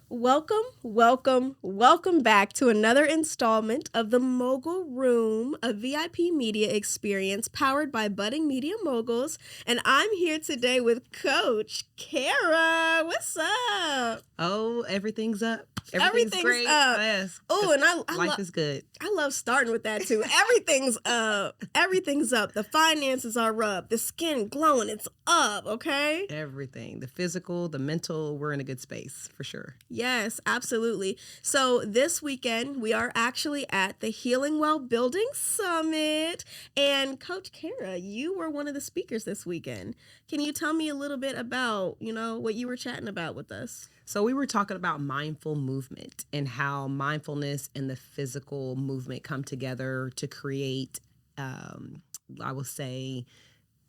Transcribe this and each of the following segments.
Welcome, welcome, welcome back to another installment of the Mogul Room, a VIP media experience powered by Budding Media Moguls. And I'm here today with Coach Kara. What's up? Oh, everything's up. Everything's great. up. Yes. Oh, and life is good. I love starting with that too. Everything's up. Everything's up. The finances are up. The skin glowing. It's up. Okay. Everything. The physical, the mental, we're in a good space for sure. Yes, absolutely. So this weekend, we are actually at the Healing Well Building Summit. And Coach Kara, you were one of the speakers this weekend. Can you tell me a little bit about, what you were chatting about with us? So we were talking about mindful movement and how mindfulness and the physical movement come together to create, I will say,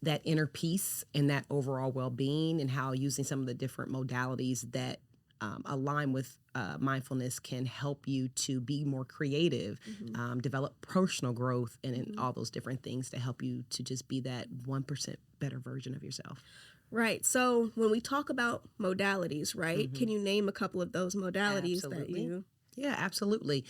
that inner peace and that overall well-being, and how using some of the different modalities that align with mindfulness can help you to be more creative, develop personal growth, and all those different things to help you to just be that 1% better version of yourself. Right. So when we talk about modalities, right, can you name a couple of those modalities that you... Yeah, absolutely.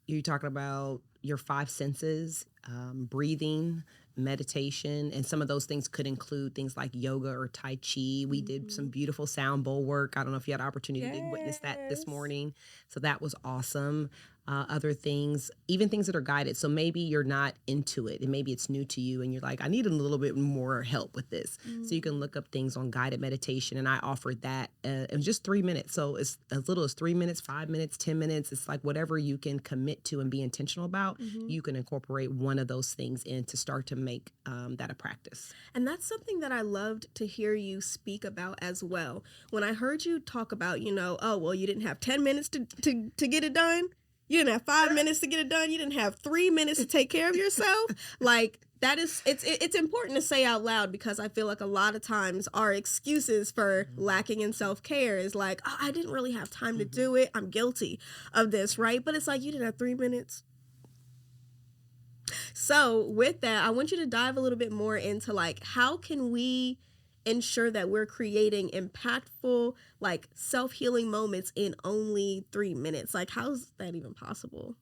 You're talking about your five senses, breathing, meditation, and some of those things could include things like yoga or Tai Chi. We did some beautiful sound bowl work. I don't know if you had an opportunity to witness that this morning. So that was awesome. Other things, even things that are guided. So maybe you're not into it and maybe it's new to you and you're like, I need a little bit more help with this. So you can look up things on guided meditation, and I offered that in just 3 minutes. So it's as little as 3 minutes, 5 minutes, 10 minutes. It's like whatever you can commit to and be intentional about, you can incorporate one of those things in to start to make that a practice. And that's something that I loved to hear you speak about as well. When I heard you talk about, oh, well, you didn't have 10 minutes to get it done. You didn't have 5 minutes to get it done. You didn't have 3 minutes to take care of yourself. Like, that is, it's important to say out loud, because I feel like a lot of times our excuses for lacking in self-care is like, oh, I didn't really have time to do it. I'm guilty of this, right? But it's like, you didn't have 3 minutes. So with that, I want you to dive a little bit more into like, how can we ensure that we're creating impactful, like self-healing moments in only 3 minutes? Like, how's that even possible?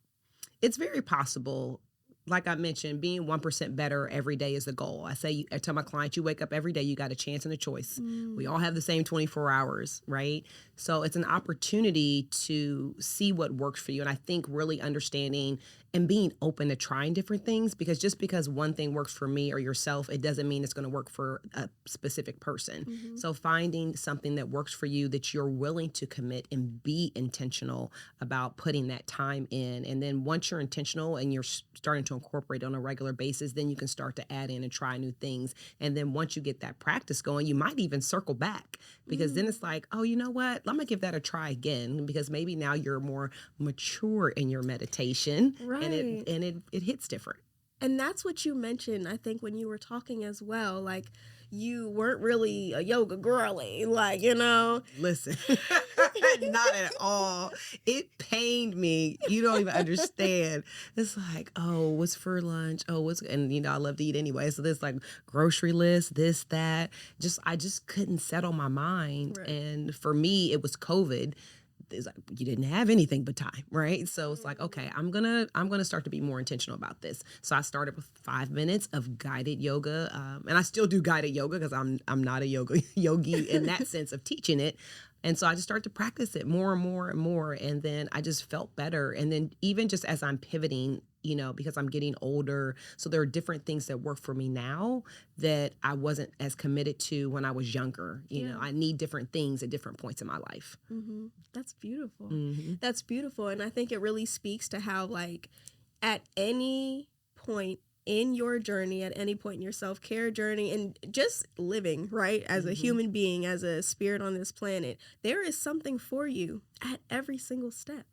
It's very possible. Like I mentioned, being 1% better every day is the goal. I tell my clients, you wake up every day, you got a chance and a choice. We all have the same 24 hours, right? So it's an opportunity to see what works for you. And I think really understanding and being open to trying different things, because just because one thing works for me or yourself, it doesn't mean it's going to work for a specific person. So finding something that works for you, that you're willing to commit and be intentional about putting that time in. And then once you're intentional and you're starting to incorporate on a regular basis, then you can start to add in and try new things. And then once you get that practice going, you might even circle back, because then it's like, oh, you know what? I'm going to give that a try again, because maybe now you're more mature in your meditation. Right. And it hits different. And that's what you mentioned, I think, when you were talking as well. Like, you weren't really a yoga girly, like, Listen, not at all. It pained me. You don't even understand. It's like, oh, what's for lunch? Oh, and I love to eat anyway. So there's like grocery list, this, that. I just couldn't settle my mind. Right. And for me, it was COVID. It's like, you didn't have anything but time, right? So it's like, okay, I'm gonna start to be more intentional about this. So I started with 5 minutes of guided yoga, and I still do guided yoga because I'm not a yogi in that sense of teaching it. And so I just started to practice it more and more and more, and then I just felt better. And then even just as I'm pivoting, because I'm getting older, so there are different things that work for me now that I wasn't as committed to when I was younger. I need different things at different points in my life. That's beautiful. That's beautiful. And I think it really speaks to how, like, at any point in your journey, at any point in your self-care journey, and just living, right, as a human being, as a spirit on this planet, there is something for you at every single step.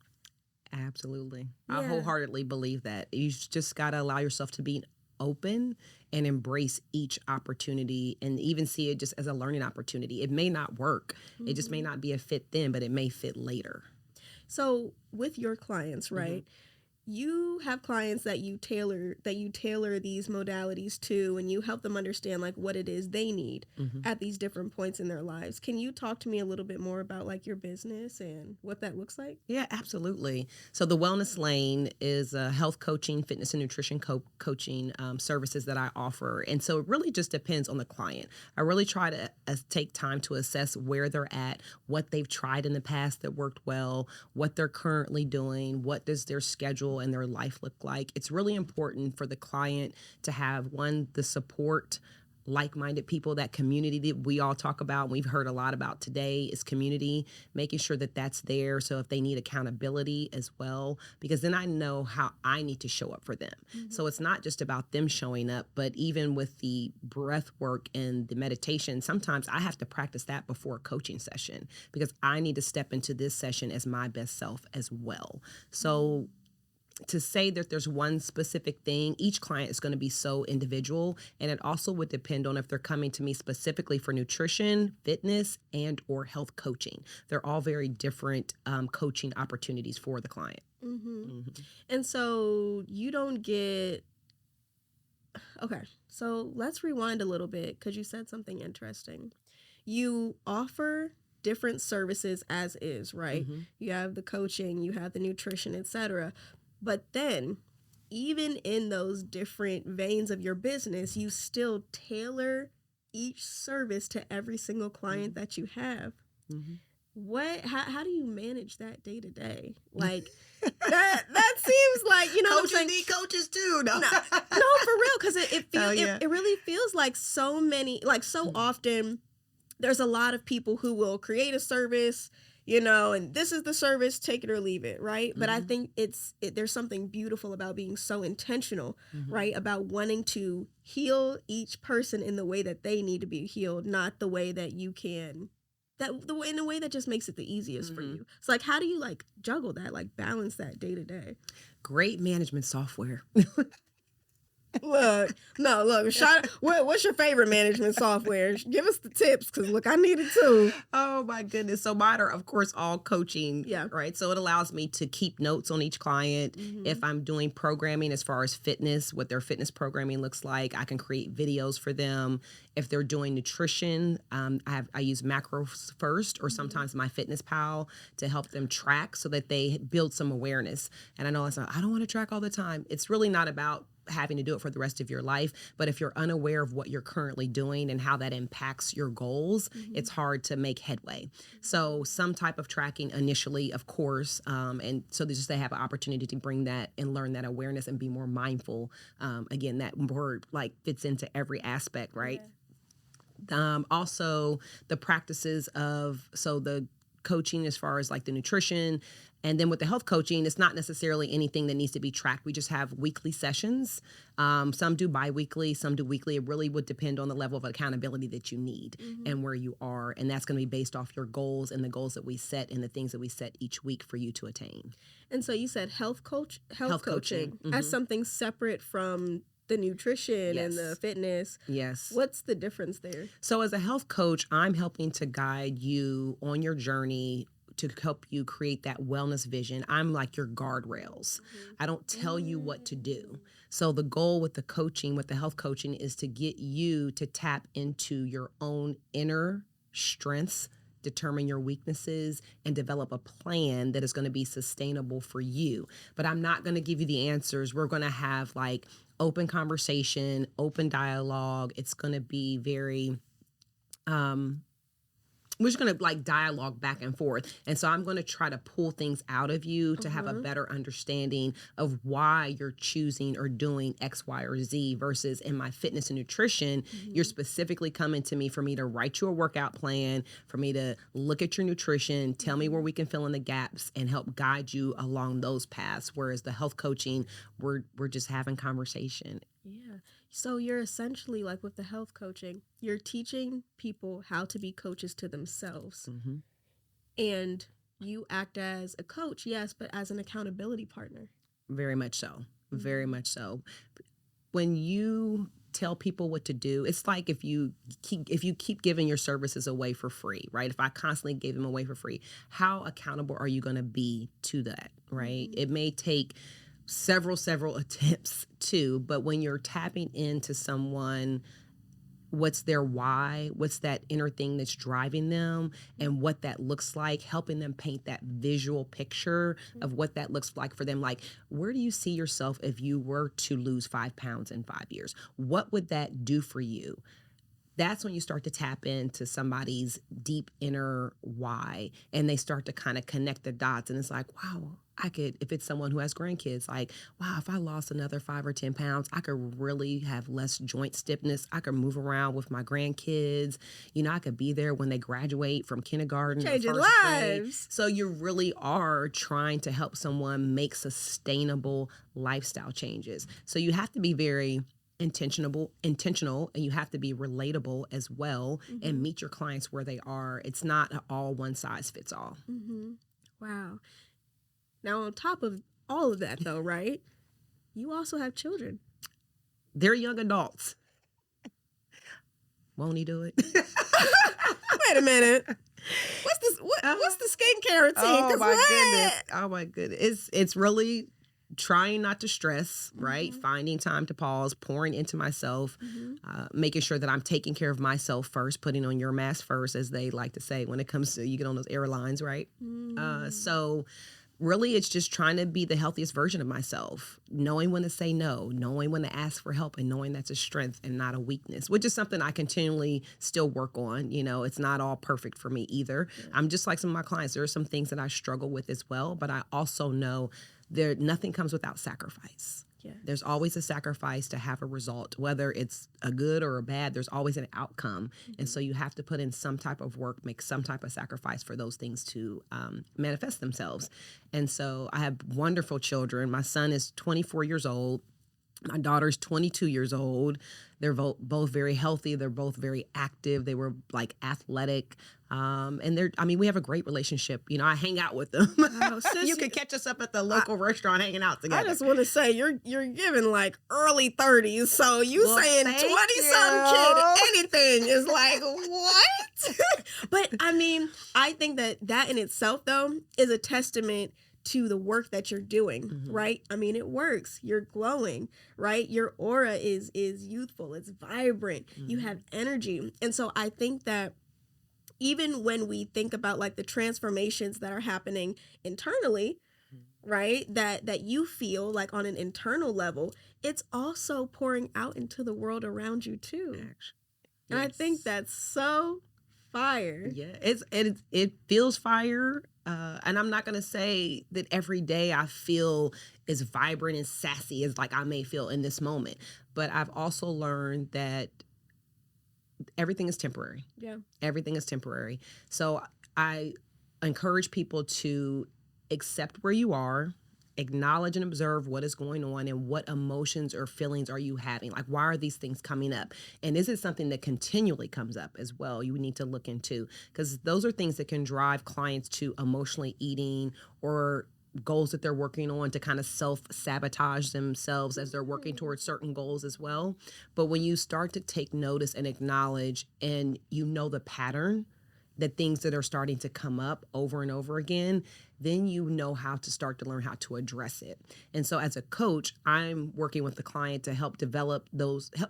Absolutely. Yeah. I wholeheartedly believe that. You just got to allow yourself to be open and embrace each opportunity, and even see it just as a learning opportunity. It may not work. It just may not be a fit then, but it may fit later. So with your clients, right, you have clients that you tailor these modalities to, and you help them understand like what it is they need at these different points in their lives. Can you talk to me a little bit more about like your business and what that looks like? Yeah, absolutely. So the Wellness Lane is a health coaching, fitness and nutrition coaching services that I offer. And so it really just depends on the client. I really try to take time to assess where they're at, what they've tried in the past that worked well, what they're currently doing, what does their schedule and their life look like. It's really important for the client to have, one, the support, like-minded people, that community that we all talk about, we've heard a lot about today, is community, making sure that that's there. So if they need accountability as well, because then I know how I need to show up for them. So it's not just about them showing up, but even with the breath work and the meditation, sometimes I have to practice that before a coaching session because I need to step into this session as my best self as well. So to say that there's one specific thing, each client is going to be so individual, and it also would depend on if they're coming to me specifically for nutrition, fitness, and or health coaching. They're all very different coaching opportunities for the client. And so you don't get... Okay, so let's rewind a little bit because you said something interesting. You offer different services as is, right? You have the coaching, you have the nutrition, etc. But then, even in those different veins of your business, you still tailor each service to every single client that you have. How do you manage that day to day? Like, that seems like, you know what I'm saying? Need coaches too. No, no, for real, because it really feels like so many, like so often, there's a lot of people who will create a service, you know, and this is the service, take it or leave it, right? But I think there's something beautiful about being so intentional, right? About wanting to heal each person in the way that they need to be healed, not the way that you can, in a way that just makes it the easiest for you. So like, how do you like juggle that, like balance that day to day? Great management software. Look, what's your favorite management software? Give us the tips, because look, I need it too. Oh my goodness. So mine are, of course, all coaching, Yeah. right? So it allows me to keep notes on each client. If I'm doing programming as far as fitness, what their fitness programming looks like, I can create videos for them. If they're doing nutrition, I use Macros First or sometimes MyFitnessPal to help them track so that they build some awareness. And I know it's not, I don't want to track all the time. It's really not about having to do it for the rest of your life. But if you're unaware of what you're currently doing and how that impacts your goals, it's hard to make headway. So some type of tracking initially, of course, and so they have an opportunity to bring that and learn that awareness and be more mindful. Again, that word like fits into every aspect, right? Yeah. Also the practices of, so the coaching as far as like the nutrition. And then with the health coaching, it's not necessarily anything that needs to be tracked. We just have weekly sessions. Some do bi-weekly, some do weekly. It really would depend on the level of accountability that you need and where you are. And that's going to be based off your goals and the goals that we set and the things that we set each week for you to attain. And so you said health coaching as something separate from the nutrition and the fitness. Yes. What's the difference there? So as a health coach, I'm helping to guide you on your journey to help you create that wellness vision. I'm like your guardrails. I don't tell you what to do. So the goal with the coaching, with the health coaching, is to get you to tap into your own inner strengths, determine your weaknesses, and develop a plan that is going to be sustainable for you. But I'm not going to give you the answers. We're going to have like open conversation, open dialogue. It's going to be very, we're just going to like dialogue back and forth. And so I'm going to try to pull things out of you to have a better understanding of why you're choosing or doing X, Y, or Z versus in my fitness and nutrition, you're specifically coming to me for me to write you a workout plan, for me to look at your nutrition, tell me where we can fill in the gaps and help guide you along those paths. Whereas the health coaching, we're just having conversation. Yeah. So you're essentially like with the health coaching, you're teaching people how to be coaches to themselves. And you act as a coach, yes, but as an accountability partner. Very much so. Very much so. When you tell people what to do, it's like if you keep giving your services away for free, right? If I constantly gave them away for free, how accountable are you going to be to that, right? It may take several attempts too. But when you're tapping into someone, what's their why, what's that inner thing that's driving them, and what that looks like, helping them paint that visual picture of what that looks like for them. Like, where do you see yourself if you were to lose 5 pounds in 5 years? What would that do for you? That's when you start to tap into somebody's deep inner why, and they start to kind of connect the dots. And it's like, wow, I could, if it's someone who has grandkids, like, wow, if I lost another 5 or 10 pounds, I could really have less joint stiffness. I could move around with my grandkids. You know, I could be there when they graduate from kindergarten. Changing or first grade. lives. So you really are trying to help someone make sustainable lifestyle changes. So you have to be very intentional, and you have to be relatable as well, and meet your clients where they are. It's not all one size fits all. Wow. Now, on top of all of that, though, right? You also have children. They're young adults. Won't he do it? Wait a minute. What's this? What's the skincare routine? Oh my goodness! Oh my goodness! It's really trying not to stress, right? Finding time to pause, pouring into myself, making sure that I'm taking care of myself first, putting on your mask first, as they like to say when it comes to, you get on those airlines, right? So really it's just trying to be the healthiest version of myself, knowing when to say no, knowing when to ask for help, and knowing that's a strength and not a weakness, which is something I continually still work on. You know, it's not all perfect for me either. I'm just like some of my clients. There are some things that I struggle with as well, but I also know nothing comes without sacrifice. Yeah. There's always a sacrifice to have a result, whether it's a good or a bad, there's always an outcome. And so you have to put in some type of work, make some type of sacrifice for those things to manifest themselves. And so I have wonderful children. My son is 24 years old. My daughter's 22 years old. They're both very healthy. They're both very active. They were like athletic. And we have a great relationship. You know, I hang out with them. Oh, you could catch us up at the local restaurant hanging out together. I just want to say you're giving like early 30s. So saying 20-something kid anything is like, what? But I mean, I think that in itself, though, is a testament to the work that you're doing, right? I mean, it works. You're glowing, right? Your aura is youthful. It's vibrant. You have energy. And so I think that even when we think about like the transformations that are happening internally, right, that you feel like on an internal level, it's also pouring out into the world around you too. And I think that's so fire. Yeah, it feels fire. And I'm not going to say that every day I feel as vibrant and sassy as like I may feel in this moment. But I've also learned that everything is temporary. Yeah. Everything is temporary. So I encourage people to accept where you are, acknowledge and observe what is going on, and what emotions or feelings are you having. Like, why are these things coming up? And is it something that continually comes up as well? You need to look into, because those are things that can drive clients to emotionally eating or goals that they're working on, to kind of self-sabotage themselves as they're working towards certain goals as well. But when you start to take notice and acknowledge, and you know the pattern, the things that are starting to come up over and over again, then you know how to start to learn how to address it. And so as a coach, I'm working with the client to help develop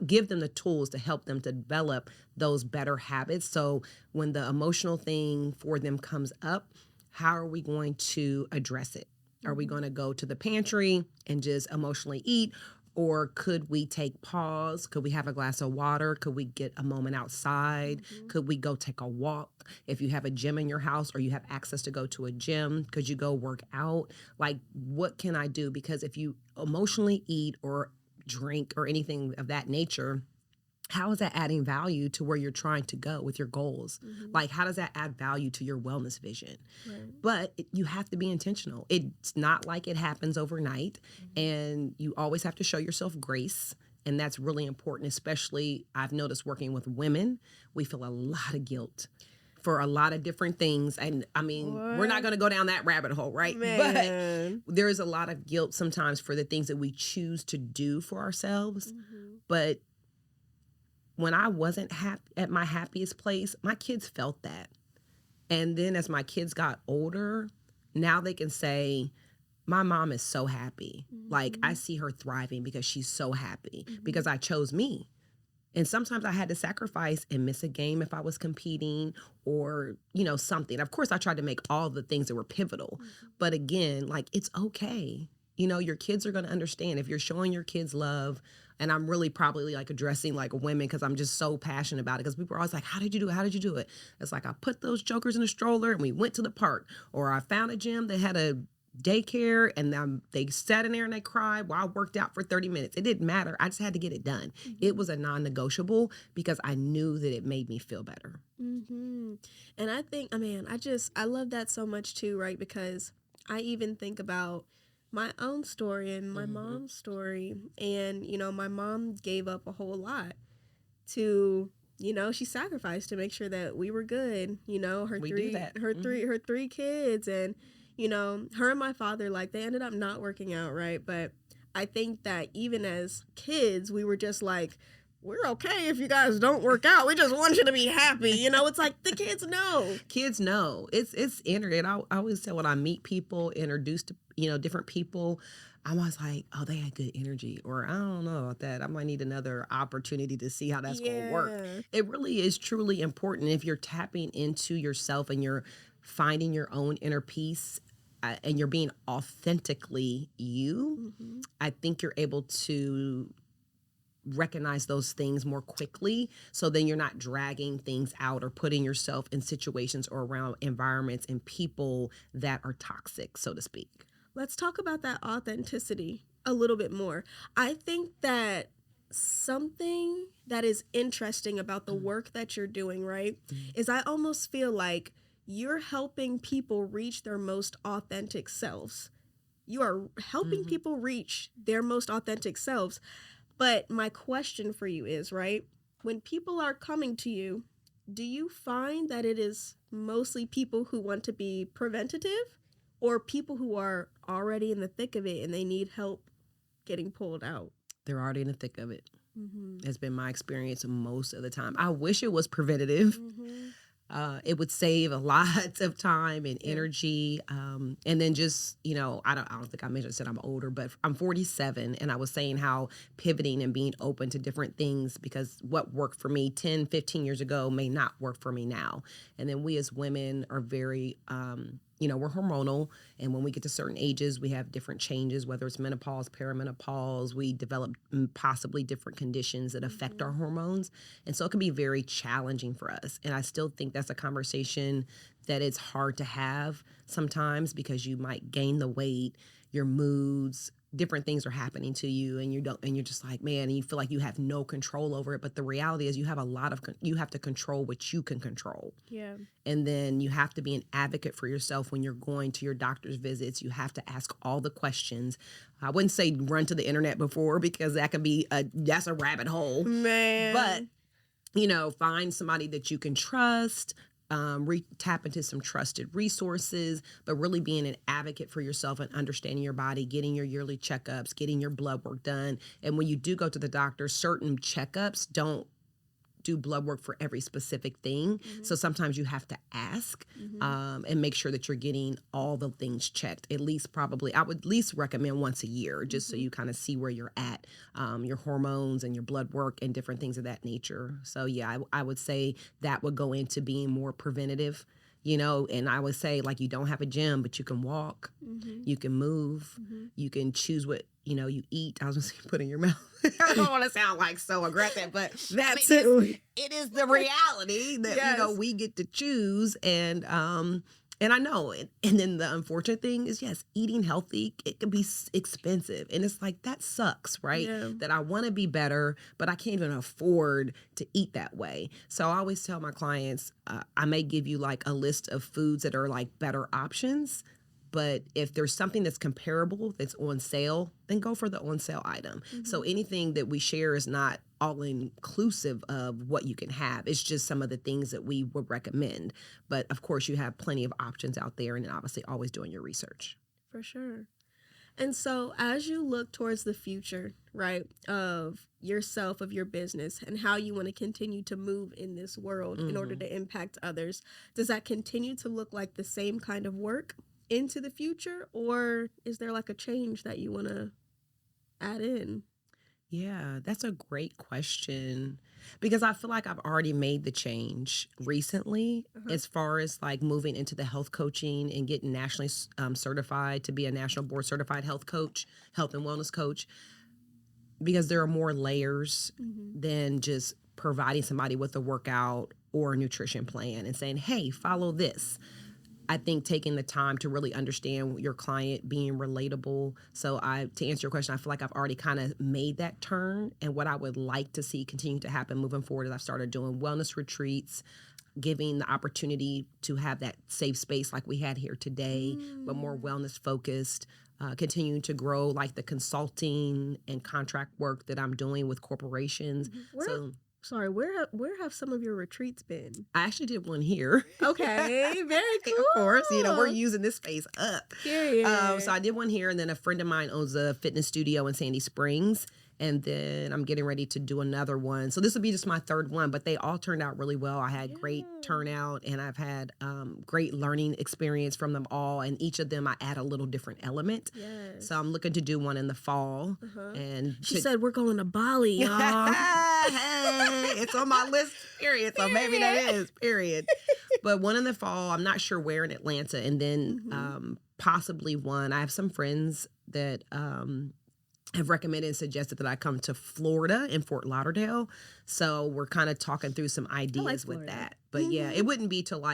give them the tools to help them to develop those better habits. So when the emotional thing for them comes up, how are we going to address it? Are we going to go to the pantry and just emotionally eat? Or could we take pause? Could we have a glass of water? Could we get a moment outside? Could we go take a walk? If you have a gym in your house or you have access to go to a gym, could you go work out? Like, what can I do? Because if you emotionally eat or drink or anything of that nature, how is that adding value to where you're trying to go with your goals? Like, how does that add value to your wellness vision? Right. But you have to be intentional. It's not like it happens overnight. And you always have to show yourself grace. And that's really important, especially I've noticed working with women, we feel a lot of guilt for a lot of different things. And I mean, we're not going to go down that rabbit hole, right? Man. But there is a lot of guilt sometimes for the things that we choose to do for ourselves. But when I wasn't at my happiest place, my kids felt that. And then as my kids got older, now they can say, my mom is so happy. Like, I see her thriving because she's so happy because I chose me. And sometimes I had to sacrifice and miss a game if I was competing or, you know, something. Of course, I tried to make all the things that were pivotal. But again, like, it's okay. You know, your kids are going to understand if you're showing your kids love. And I'm really probably like addressing like women because I'm just so passionate about it. Because people are always like, how did you do it? How did you do it? It's like, I put those jokers in a stroller and we went to the park. Or I found a gym that had a daycare and they sat in there and they cried while I worked out for 30 minutes. It didn't matter. I just had to get it done. It was a non-negotiable because I knew that it made me feel better. And I think, I love that so much too, right? Because I even think about my own story and my mom's story. And, you know, my mom gave up a whole lot to, you know, she sacrificed to make sure that we were good. You know, her three kids, and you know, her and my father, like, they ended up not working out, right? But I think that even as kids, we were just like, we're okay if you guys don't work out. We just want you to be happy. You know, it's like the kids know. Kids know. It's internet. I always say when I meet people, introduced to, you know, different people, I'm always like, oh, they had good energy. Or I don't know about that. I might need another opportunity to see how that's going to work. It really is truly important if you're tapping into yourself and you're finding your own inner peace. And you're being authentically you, I think you're able to recognize those things more quickly. So then you're not dragging things out or putting yourself in situations or around environments and people that are toxic, so to speak. Let's talk about that authenticity a little bit more. I think that something that is interesting about the work that you're doing, right, is I almost feel like you're helping people reach their most authentic selves. You are helping people reach their most authentic selves. But my question for you is, right, when people are coming to you, do you find that it is mostly people who want to be preventative or people who are already in the thick of it and they need help getting pulled out? They're already in the thick of it. It's been my experience most of the time. I wish it was preventative. It would save a lot of time and energy. And then just, you know, I don't think I said I'm older, but I'm 47. And I was saying how pivoting and being open to different things, because what worked for me 10, 15 years ago may not work for me now. And then we as women are very, you know, we're hormonal. And when we get to certain ages, we have different changes, whether it's menopause, perimenopause, we develop possibly different conditions that affect our hormones. And so it can be very challenging for us. And I still think that's a conversation that it's hard to have sometimes because you might gain the weight, your moods, different things are happening to you and you're just like, man, and you feel like you have no control over it. But the reality is you have to control what you can control. Yeah. And then you have to be an advocate for yourself when you're going to your doctor's visits. You have to ask all the questions. I wouldn't say run to the internet before because that can be that's a rabbit hole. Man. But, you know, find somebody that you can trust. Tap into some trusted resources, but really being an advocate for yourself and understanding your body, getting your yearly checkups, getting your blood work done. And when you do go to the doctor, certain checkups don't do blood work for every specific thing. So sometimes you have to ask and make sure that you're getting all the things checked. At least probably, I would at least recommend once a year, just so you kind of see where you're at, your hormones and your blood work and different things of that nature. So yeah, I would say that would go into being more preventative. You know, and I would say, like, you don't have a gym, but you can walk, you can move, you can choose what, you know, you eat. I was just put in your mouth. I don't want to sound like so aggressive, but it is the reality that, you know, we get to choose. And I know, and then the unfortunate thing is, yes, eating healthy, it can be expensive. And it's like, that sucks, right? Yeah. That I want to be better, but I can't even afford to eat that way. So I always tell my clients, I may give you like a list of foods that are like better options. But if there's something that's comparable that's on sale, then go for the on sale item. So anything that we share is not all inclusive of what you can have. It's just some of the things that we would recommend. But of course, you have plenty of options out there, and obviously always doing your research. For sure. And so as you look towards the future, right, of yourself, of your business, and how you want to continue to move in this world in order to impact others, does that continue to look like the same kind of work? into the future, or is there like a change that you want to add in? Yeah, that's a great question because I feel like I've already made the change recently as far as like moving into the health coaching and getting nationally certified to be a national board certified health coach, health and wellness coach, because there are more layers than just providing somebody with a workout or a nutrition plan and saying, hey, follow this. I think taking the time to really understand your client, being relatable. So to answer your question, I feel like I've already kind of made that turn. And what I would like to see continue to happen moving forward is I've started doing wellness retreats, giving the opportunity to have that safe space like we had here today, but more wellness focused, continuing to grow like the consulting and contract work that I'm doing with corporations. Sorry, where have some of your retreats been? I actually did one here. Okay, very cool. Of course, we're using this space up. Period. So I did one here, and then a friend of mine owns a fitness studio in Sandy Springs, and then I'm getting ready to do another one. So this will be just my third one, but they all turned out really well. I had great turnout, and I've had great learning experience from them all, and each of them I add a little different element. Yes. So I'm looking to do one in the fall. And she said we're going to Bali, y'all. Hey, it's on my list, period. So maybe that is, period. But one in the fall, I'm not sure where in Atlanta, and then possibly one. I have some friends that have recommended and suggested that I come to Florida in Fort Lauderdale. So we're kind of talking through some ideas with that. But yeah, it wouldn't be till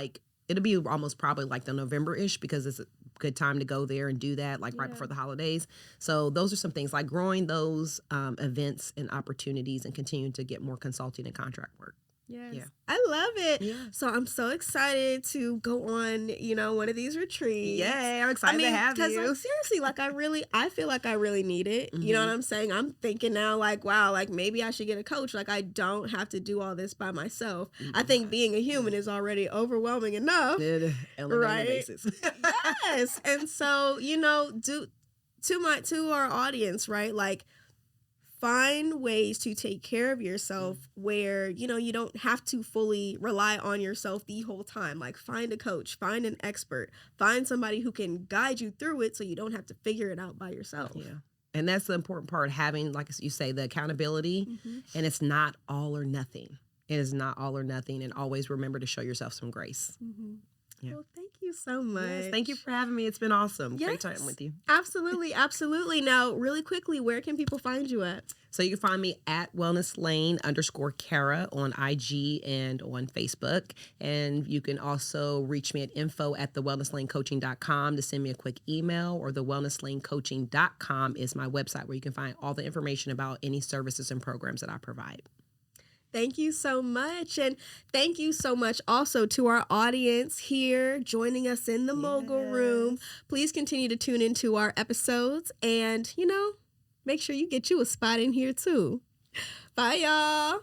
it'll be almost probably like the November-ish because it's a good time to go there and do that right before the holidays. So those are some things like growing those events and opportunities and continuing to get more consulting and contract work. Yes. Yeah. I love it. Yeah. So I'm so excited to go on, one of these retreats. Yay, I'm excited to have you. Because seriously, I feel like I really need it. You know what I'm saying? I'm thinking now wow, maybe I should get a coach. I don't have to do all this by myself. I think being a human is already overwhelming enough. Right? Basis. Yes. And so, to our audience, right? Find ways to take care of yourself where, you don't have to fully rely on yourself the whole time. Find a coach, find an expert, find somebody who can guide you through it so you don't have to figure it out by yourself. Yeah. And that's the important part, having, like you say, the accountability. And it's not all or nothing. It is not all or nothing. And always remember to show yourself some grace. Yeah. Well, thank you so much. Yes, thank you for having me. It's been awesome. Yes, great time with you. Absolutely. Absolutely. Now, really quickly, where can people find you at? So you can find me at wellnesslane_Kara on IG and on Facebook. And you can also reach me at info@thewellnesslanecoaching.com to send me a quick email, or thewellnesslanecoaching.com is my website where you can find all the information about any services and programs that I provide. Thank you so much. And thank you so much also to our audience here joining us in the Mogul Room. Please continue to tune into our episodes and, make sure you get you a spot in here too. Bye, y'all.